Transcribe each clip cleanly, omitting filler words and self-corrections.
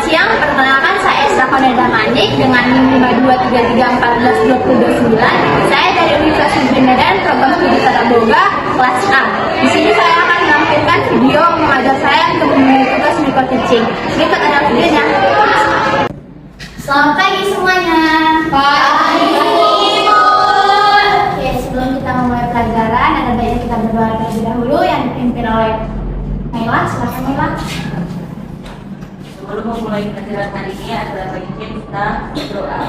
siang, perkenalkan saya Sakoneda Manik dengan NIM 52331429. Saya dari Universitas Negeri Medan, program studi Tata Boga, kelas A. Di sini saya akan menampilkan video mengajar saya untuk memenuhi tugas micro teaching. Berikut adalah videonya. Selamat pagi semuanya. Pagi. Oke, sebelum kita memulai pelajaran, ada baiknya kita berdoa terlebih dahulu yang dipimpin oleh Naila. Silakan Naila. Sebelum memulai pelajaran hari ini adalah baiknya kita berdoa.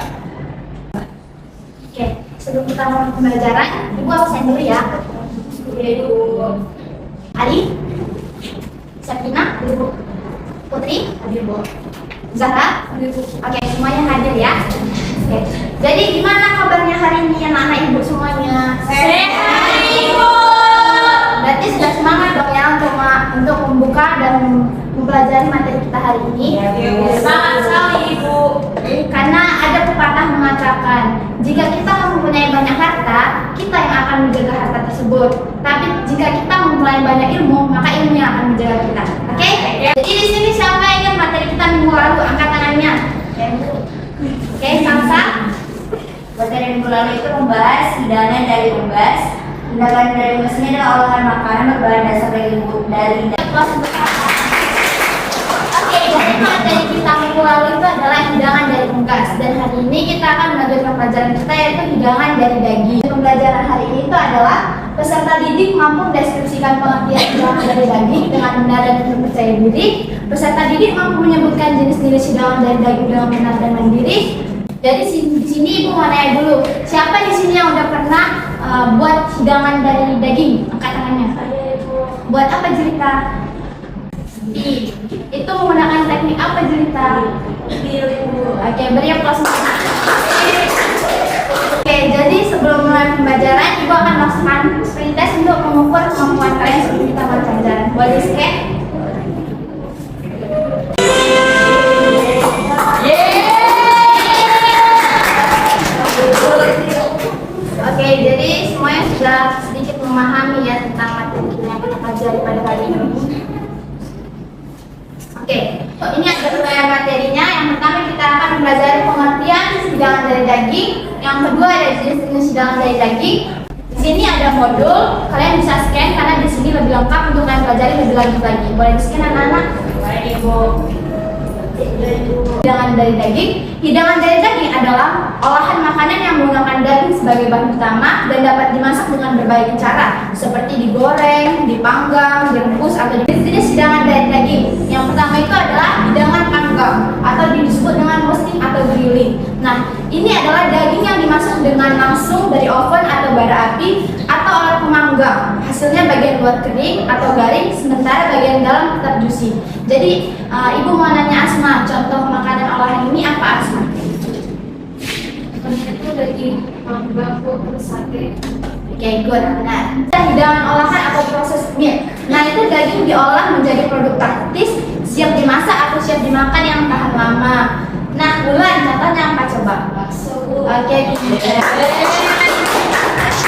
Oke, sebelum kita mulai pembelajaran, Ibu absen dulu ya. Ibu Ali, Sabrina, Ibu Putri, Ibu Zahra, Ibu. Oke, semuanya hadir ya. Oke, jadi gimana kabarnya hari ini anak-anak Ibu semuanya? Sehat Ibu. Berarti sudah semangat dong ya untuk membuka dan mempelajari materi kita hari ini. Semangat sekali Ibu. Karena ada pepatah mengatakan, jika kita mempunyai banyak harta, kita yang akan menjaga harta tersebut. Tapi jika kita mempunyai banyak ilmu, maka ilmu yang akan menjaga kita. Oke? Jadi di sini siapa yang ingat materi kita minggu lalu? Angkat tangannya. Oke, Samsa. Materi minggu lalu itu membahas hidangan dari unggas. Hidangan dari unggas ini adalah olahan makanan berbahan dasar dari Oke, jadi materi kita minggu lalu itu adalah hidangan dari unggas. Dan hari ini kita akan melanjutkan pelajaran kita yaitu hidangan dari daging. Pembelajaran hari ini itu adalah peserta didik mampu mendeskripsikan pengertian hidangan dari daging dengan benar dan penuh percaya diri. Peserta didik mampu menyebutkan jenis-jenis hidangan dari daging dengan benar dan mandiri. Jadi di sini Ibu mau nanya dulu, siapa di sini yang udah pernah buat hidangan dari daging? Angkat tangannya. Buat apa cerita? Itu menggunakan teknik apa cerita? Oke, beri aplaus. Oke, jadi sebelum mulai pembelajaran, Ibu akan melakukan screen test untuk mengukur kemampuan kalian sebelum kita mulai pembelajaran. Boleh di-scan? Oke, jadi semuanya sudah sedikit memahami ya tentang materi yang kita pelajari pada kali ini. Oke, ini ada uraian materinya. Yang pertama kita akan mempelajari pengertian hidangan dari daging. Yang kedua ada jenis-jenis hidangan dari daging. Di sini ada modul, kalian bisa scan karena di sini lebih lengkap untuk kalian pelajari lebih lanjut lagi. Boleh di scan anak-anak? Baik Ibu. Hidangan dari daging. Hidangan dari daging adalah olahan makanan yang menggunakan daging sebagai bahan utama dan dapat dimasak dengan berbagai cara, seperti digoreng, dipanggang, direbus, atau jenis hidangan dari daging. Yang pertama itu adalah hidangan panggang atau disebut dengan roasting atau grilling. Nah, ini adalah daging yang dimasak dengan langsung dari oven atau bara api atau alat pemanggang. Hasilnya bagian luar kering atau garing, sementara bagian dalam tetap juicy. Jadi, Ibu mau nanya Asma, contoh makanan olahan ini apa Asma? Itu daging bambu terus sate. Oke, good, benar. Hidangan olahan atau proses meat. Nah, itu daging diolah menjadi produk praktis, siap dimasak atau siap dimakan yang tahan lama. Nah, Bulan, contohnya apa coba? Bakso. Oke,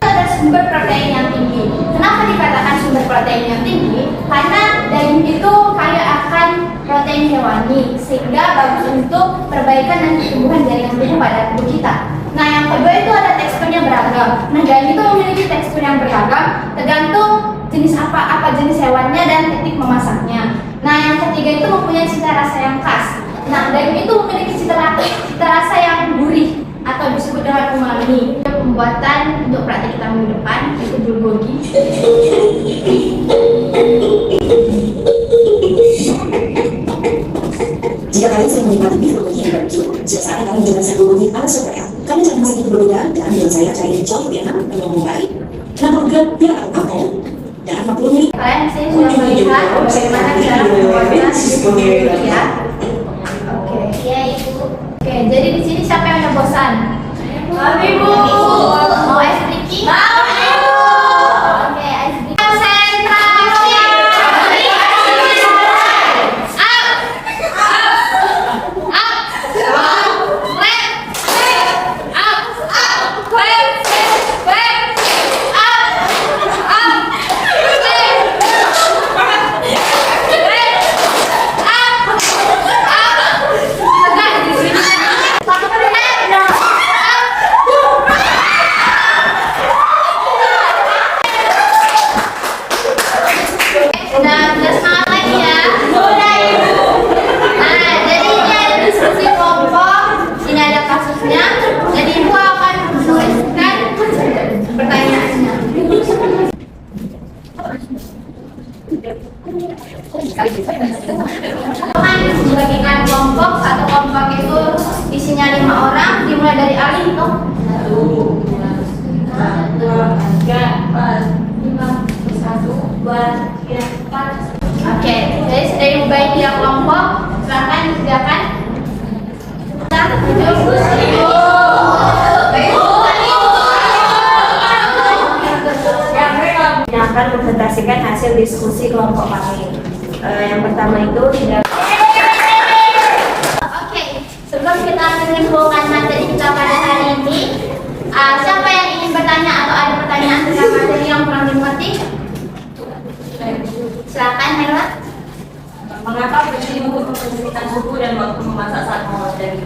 ada sumber protein yang tinggi. Kenapa dikatakan sumber protein yang tinggi? Karena daging itu kaya akan protein hewani, sehingga bagus untuk perbaikan dan pertumbuhan jaringan tubuh pada tubuh kita. Nah, yang kedua itu ada teksturnya beragam. Nah, daging itu memiliki tekstur yang beragam, tergantung jenis apa jenis hewannya dan teknik memasaknya. Nah, yang ketiga itu mempunyai cita rasa yang khas. Nah, daging itu memiliki cita rasa yang gurih atau disebut dengan umami. Pembuatan untuk praktik kita minggu depan itu bulgogi. Jika kalian sering menikmati beef bulgogi dan barbecue, sudah saatnya kalian mencoba resep bulgogi ala Surabaya. Kalian jangan sedikit berbeda dan menurut saya cara ini jauh lebih enak dan lebih baik. 60 gram pil atau apel dan 40 ml. Kalian di sini sudah melihat bagaimana cara membuatnya bulgogi ya. Oke, ya Ibu. Oke, jadi di sini siapa yang udah bosan? Ibu. Mau ice breaking? Ibu. Oke, ice breaking. Konsentrasi. kelompok? 1, 2, 3, 4, 5, 1, 2, 3, 4. Oke, jadi sudah diubah tiga kelompok. Silakan dikerjakan. Yang akan mempresentasikan hasil diskusi kelompok kami. Yang pertama itu tidak. Oke, sebelum kita menyimpulkan materi kita pada hari ini, siapa yang ingin bertanya atau ada pertanyaan tentang materi yang kurang dimengerti? Silakan, Mela. Mengapa penting untuk mempersembahkan buku dan waktu memasak saat mempelajari?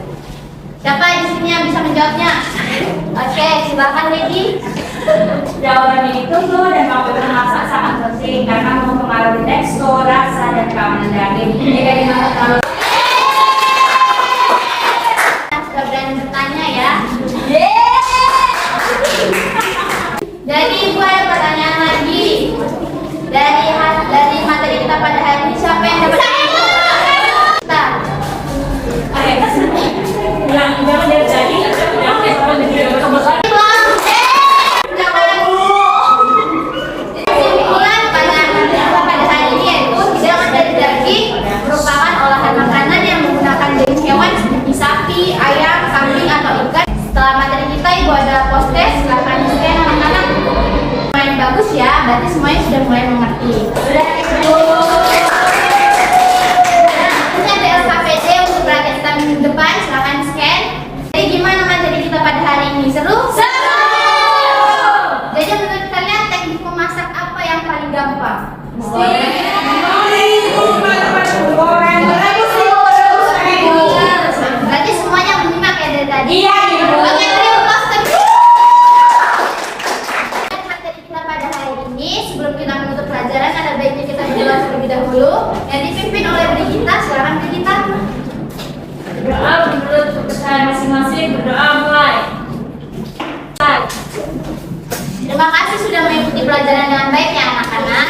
Siapa di sini yang bisa menjawabnya? Oke, silakan Lady. Jawabannya itu tuh dan waktu memasak sangat penting karena mempengaruhi tekstur, rasa, dan keamanan daging. Jika dimasak terlalu Sudah berani bertanya ya. Jadi Ibu ada pertanyaan lagi. Dari materi kita pada hari ini, siapa yang dapat? Kita. yang jangan dari tadi, yang kebetulan Kesimpulan pada hari ini yaitu hidangan dari daging merupakan olahan makanan yang menggunakan daging hewan seperti sapi, ayam, kambing atau ikan. Setelah materi kita Ibu ada post-test, silakan scan anak-anak. Mulai bagus ya, berarti semuanya sudah mulai mengerti. Ini ada LKPD untuk perhatian kita minggu depan, silakan scan. Jadi gimana materi kita pada hari ini? Seru? Jadi menurut kalian teknik memasak apa yang paling gampang? Berarti semuanya menyimak ya dari tadi? Iya, iya. Oke, terima kasih. Materi kita pada hari ini, sebelum kita menutup pelajaran, ada baiknya kita berdoa terlebih dahulu. Yang dipimpin oleh Brigita, silakan Brigita. berdoa menurut kepercayaan masing-masing. Berdoa mulai. Terima kasih sudah mengikuti pelajaran dengan baik ya anak-anak.